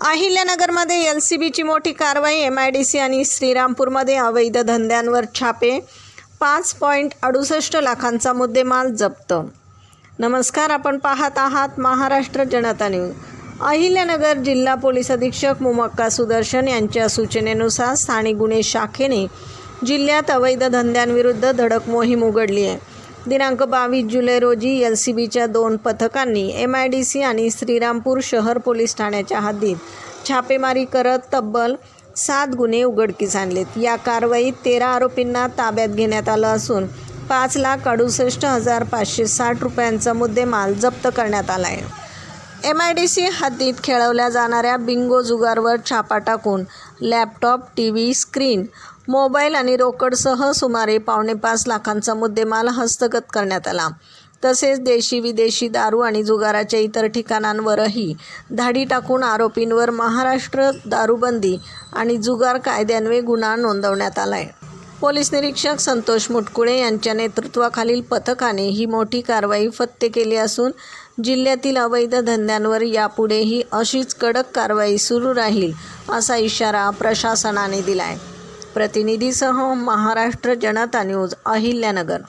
अहिल्यानगरमध्ये LCBची मोठी कारवाई. MIDC आणि श्रीरामपूरमध्ये अवैध धंद्यांवर छापे. 5.68 लाखांचा मुद्देमाल जप्त. नमस्कार, आपण पाहत आहात महाराष्ट्र जनता न्यूज. अहिल्यानगर जिल्हा पोलीस अधीक्षक मुमक्का सुदर्शन यांच्या सूचनेनुसार स्थानिक गुन्हे शाखेने जिल्ह्यात अवैध धंद्यांविरुद्ध धडक मोहीम उघडली आहे. दिनांक 22 जुलै रोजी LCBच्या 2 पथकांनी MIDC आणि श्रीरामपूर शहर पोलीस ठाण्याच्या हद्दीत छापेमारी करत तब्बल 7 गुन्हे उघडकीस आणलेत. या कारवाईत 13 आरोपींना ताब्यात घेण्यात आलं असून 5,68,560 रुपयांचा मुद्देमाल जप्त करण्यात आला आहे. MIDC हद्दीत खेळवल्या जाणाऱ्या बिंगो जुगारवर छापा टाकून लॅपटॉप, TV, स्क्रीन, मोबाईल आणि रोकडसह सुमारे 5.25 लाखांचा मुद्देमाल हस्तगत करण्यात आला. तसेच देशी विदेशी दारू आणि जुगाराच्या इतर ठिकाणांवरही धाडी टाकून आरोपींवर महाराष्ट्र दारूबंदी आणि जुगार कायद्यान्वये गुन्हा नोंदवण्यात आला आहे. पोलीस निरीक्षक संतोष मुटकुळे यांच्या नेतृत्वाखालील पथकाने ही मोठी कारवाई फत्ते केली असून जिल्ह्यातील अवैध धंद्यांवर यापुढेही अशीच कडक कारवाई सुरू राहील असा इशारा प्रशासनाने दिला आहे. प्रतिनिधीसह महाराष्ट्र जनता न्यूज, अहिल्यानगर.